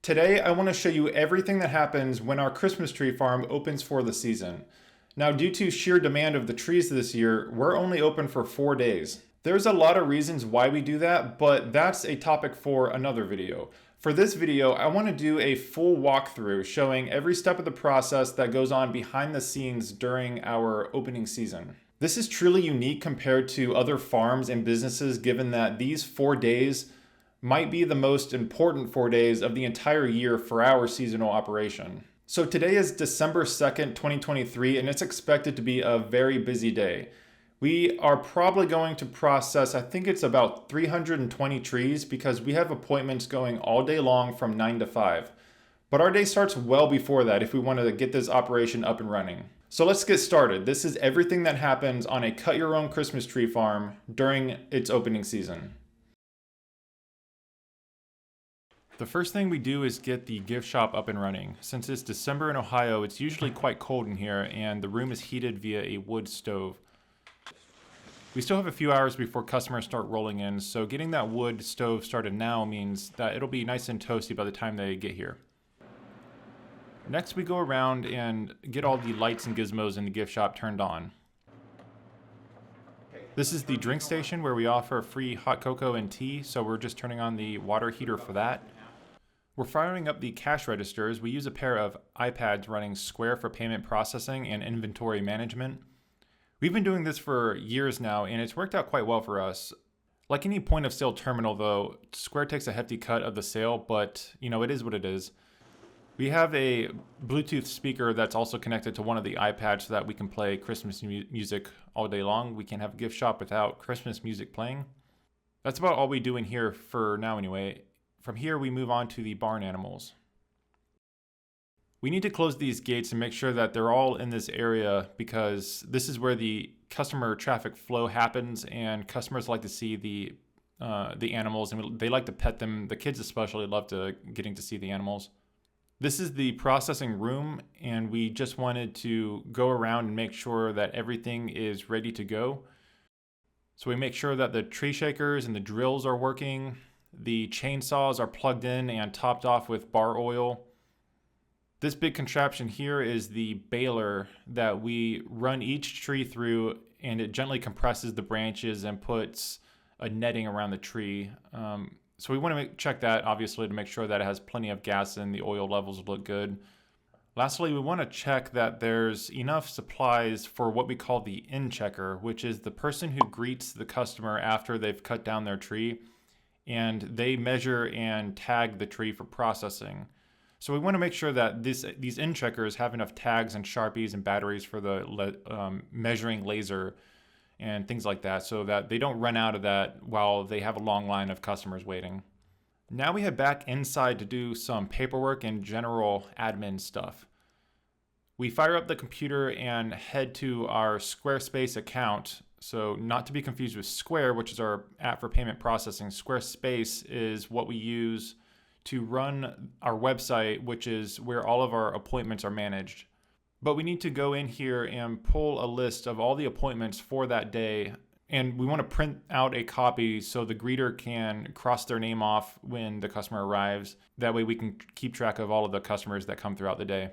Today, I want to show you everything that happens when our Christmas tree farm opens for the season. Now, due to sheer demand of the trees this year, we're only open for 4 days. There's a lot of reasons why we do that, but that's a topic for another video. For this video, I want to do a full walkthrough showing every step of the process that goes on behind the scenes during our opening season. This is truly unique compared to other farms and businesses, given that these 4 days might be the most important 4 days of the entire year for our seasonal operation. So today is December 2nd, 2023, and it's expected to be a very busy day. We are probably going to process, I think it's about 320 trees because we have appointments going all day long from 9 to 5. But our day starts well before that if we wanted to get this operation up and running. So let's get started. This is everything that happens on a cut your own Christmas tree farm during its opening season. The first thing we do is get the gift shop up and running. Since it's December in Ohio, it's usually quite cold in here and the room is heated via a wood stove. We still have a few hours before customers start rolling in, so getting that wood stove started now means that it'll be nice and toasty by the time they get here. Next, we go around and get all the lights and gizmos in the gift shop turned on. This is the drink station where we offer free hot cocoa and tea, so we're just turning on the water heater for that. We're firing up the cash registers. We use a pair of iPads running Square for payment processing and inventory management. We've been doing this for years now, and it's worked out quite well for us. Like any point of sale terminal though, Square takes a hefty cut of the sale, but it is what it is. We have a Bluetooth speaker that's also connected to one of the iPads so that we can play Christmas music all day long. We can't have a gift shop without Christmas music playing. That's about all we do in here for now anyway. From here, we move on to the barn animals. We need to close these gates and make sure that they're all in this area because this is where the customer traffic flow happens, and customers like to see the animals and they like to pet them. The kids especially love getting to see the animals. This is the processing room, and we just wanted to go around and make sure that everything is ready to go. So we make sure that the tree shakers and the drills are working. The chainsaws are plugged in and topped off with bar oil. This big contraption here is the baler that we run each tree through, and it gently compresses the branches and puts a netting around the tree. So we want to check that, obviously, to make sure that it has plenty of gas and the oil levels look good. Lastly, we want to check that there's enough supplies for what we call the in checker, which is the person who greets the customer after they've cut down their tree, and they measure and tag the tree for processing. So we want to make sure that these in checkers have enough tags and Sharpies and batteries for the measuring laser and things like that, so that they don't run out of that while they have a long line of customers waiting. Now we head back inside to do some paperwork and general admin stuff. We fire up the computer and head to our Squarespace account. So not to be confused with Square, which is our app for payment processing. Squarespace is what we use to run our website, which is where all of our appointments are managed. But we need to go in here and pull a list of all the appointments for that day. And we want to print out a copy so the greeter can cross their name off when the customer arrives. That way we can keep track of all of the customers that come throughout the day.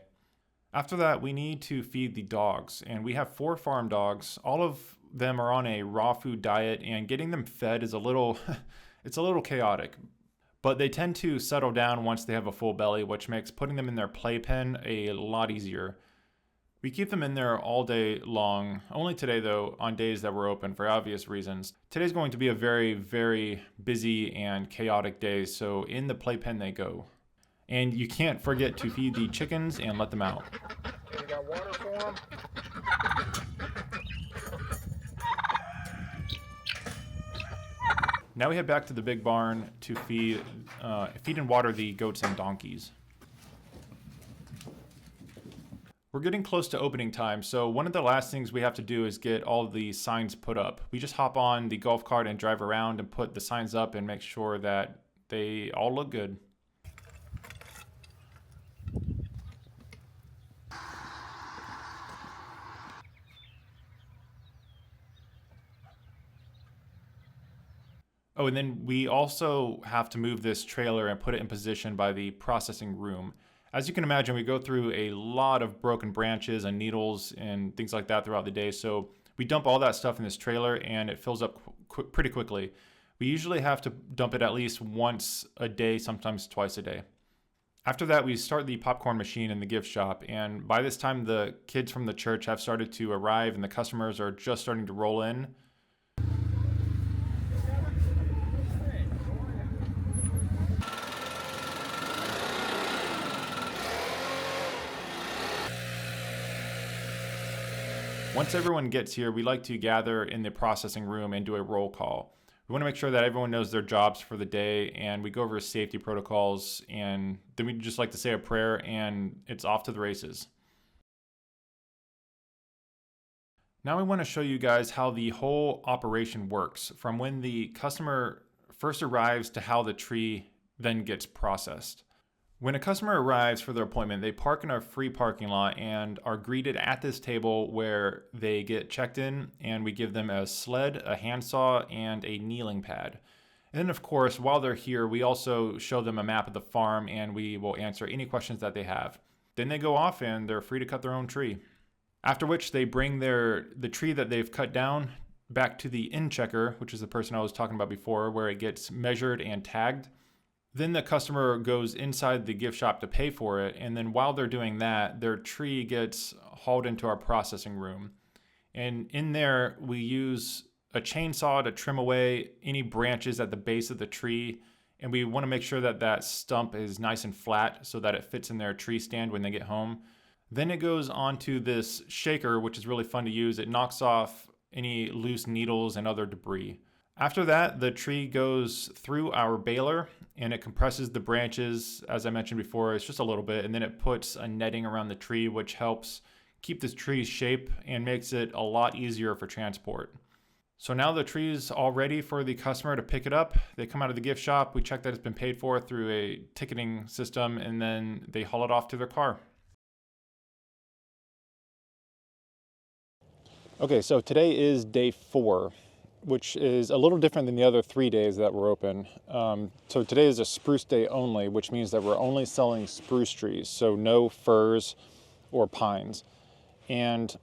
After that, we need to feed the dogs. And we have 4 farm dogs. All of them are on a raw food diet, and getting them fed is it's a little chaotic. But they tend to settle down once they have a full belly, which makes putting them in their playpen a lot easier. We keep them in there all day long, only today though, on days that we're open for obvious reasons. Today's going to be a very, very busy and chaotic day, so in the playpen they go. And you can't forget to feed the chickens and let them out. You got water for them? Now we head back to the big barn to feed and water the goats and donkeys. We're getting close to opening time, so one of the last things we have to do is get all the signs put up. We just hop on the golf cart and drive around and put the signs up and make sure that they all look good. Oh, and then we also have to move this trailer and put it in position by the processing room. As you can imagine, we go through a lot of broken branches and needles and things like that throughout the day. So we dump all that stuff in this trailer and it fills up pretty quickly. We usually have to dump it at least once a day, sometimes twice a day. After that, we start the popcorn machine in the gift shop, and by this time, the kids from the church have started to arrive and the customers are just starting to roll in. Once everyone gets here, we like to gather in the processing room and do a roll call. We want to make sure that everyone knows their jobs for the day, and we go over safety protocols, and then we just like to say a prayer and it's off to the races. Now we want to show you guys how the whole operation works, from when the customer first arrives to how the tree then gets processed. When a customer arrives for their appointment, they park in our free parking lot and are greeted at this table where they get checked in, and we give them a sled, a handsaw, and a kneeling pad. And then of course, while they're here, we also show them a map of the farm and we will answer any questions that they have. Then they go off and they're free to cut their own tree. After which they bring the tree that they've cut down back to the in checker, which is the person I was talking about before, where it gets measured and tagged. Then the customer goes inside the gift shop to pay for it, and then while they're doing that, their tree gets hauled into our processing room. And in there, we use a chainsaw to trim away any branches at the base of the tree, and we want to make sure that that stump is nice and flat so that it fits in their tree stand when they get home. Then it goes onto this shaker, which is really fun to use. It knocks off any loose needles and other debris. After that, the tree goes through our baler and it compresses the branches. As I mentioned before, it's just a little bit, and then it puts a netting around the tree, which helps keep this tree's shape and makes it a lot easier for transport. So now the tree is all ready for the customer to pick it up. They come out of the gift shop, we check that it's been paid for through a ticketing system, and then they haul it off to their car. Okay, so today is day 4, which is a little different than the other 3 days that were open. So today is a spruce day only, which means that we're only selling spruce trees, so no firs or pines. And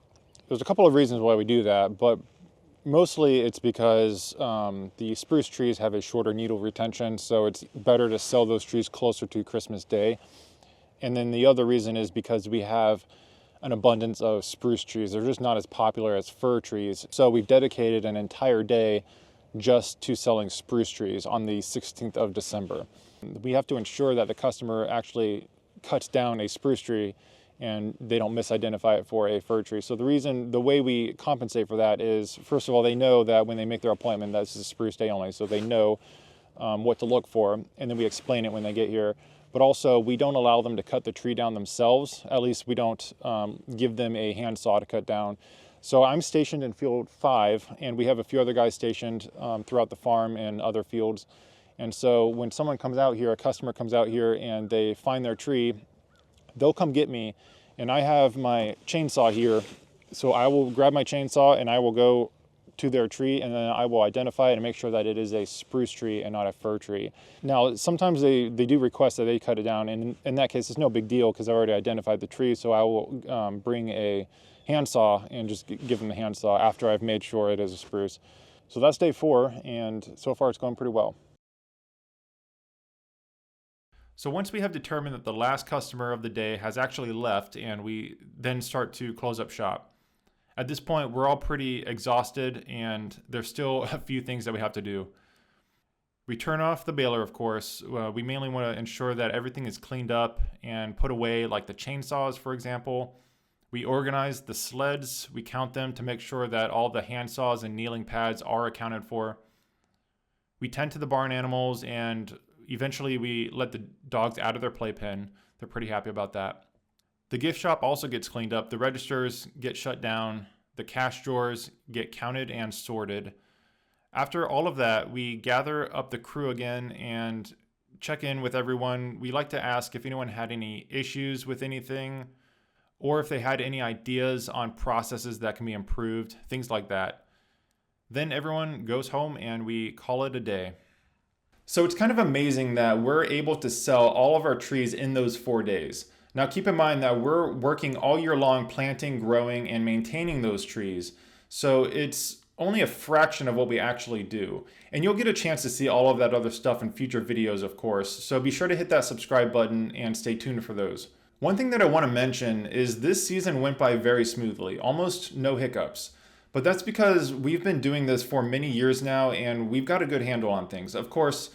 there's a couple of reasons why we do that, but mostly it's because the spruce trees have a shorter needle retention, so it's better to sell those trees closer to Christmas Day. And then the other reason is because we have an abundance of spruce trees. They're just not as popular as fir trees. So we've dedicated an entire day just to selling spruce trees on the 16th of December. We have to ensure that the customer actually cuts down a spruce tree and they don't misidentify it for a fir tree. So the way we compensate for that is, first of all, they know that when they make their appointment, that's a spruce day only, so they know what to look for, and then we explain it when they get here. But also, we don't allow them to cut the tree down themselves. At least we don't give them a handsaw to cut down. So I'm stationed in field 5, and we have a few other guys stationed throughout the farm and other fields. And so when someone comes out here, a customer comes out here and they find their tree, they'll come get me, and I have my chainsaw here. So I will grab my chainsaw and I will go to their tree, and then I will identify it and make sure that it is a spruce tree and not a fir tree. Now, sometimes they do request that they cut it down, and in that case, it's no big deal because I already identified the tree, so I will bring a handsaw and just give them the handsaw after I've made sure it is a spruce. So that's day 4, and so far it's going pretty well. So once we have determined that the last customer of the day has actually left, and we then start to close up shop. At this point, we're all pretty exhausted, and there's still a few things that we have to do. We turn off the baler, of course. We mainly want to ensure that everything is cleaned up and put away, like the chainsaws, for example. We organize the sleds. We count them to make sure that all the handsaws and kneeling pads are accounted for. We tend to the barn animals, and eventually we let the dogs out of their playpen. They're pretty happy about that. The gift shop also gets cleaned up. The registers get shut down. The cash drawers get counted and sorted. After all of that, we gather up the crew again and check in with everyone. We like to ask if anyone had any issues with anything, or if they had any ideas on processes that can be improved, things like that. Then everyone goes home and we call it a day. So it's kind of amazing that we're able to sell all of our trees in those 4 days. Now keep in mind that we're working all year long planting, growing, and maintaining those trees. So it's only a fraction of what we actually do. And you'll get a chance to see all of that other stuff in future videos, of course. So be sure to hit that subscribe button and stay tuned for those. One thing that I want to mention is this season went by very smoothly, almost no hiccups. But that's because we've been doing this for many years now and we've got a good handle on things. Of course,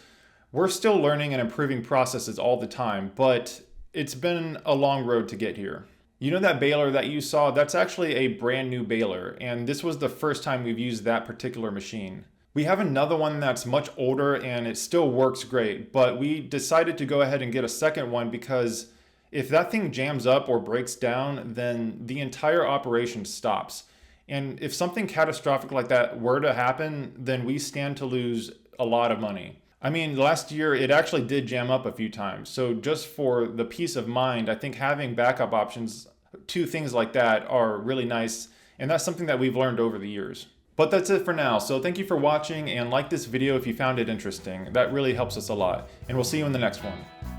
we're still learning and improving processes all the time, but it's been a long road to get here. You know that baler that you saw? That's actually a brand new baler, and this was the first time we've used that particular machine. We have another one that's much older and it still works great, but we decided to go ahead and get a second one because if that thing jams up or breaks down, then the entire operation stops. And if something catastrophic like that were to happen, then we stand to lose a lot of money. I mean, last year it actually did jam up a few times. So just for the peace of mind, I think having backup options to things like that are really nice. And that's something that we've learned over the years. But that's it for now. So thank you for watching and like this video if you found it interesting. That really helps us a lot. And we'll see you in the next one.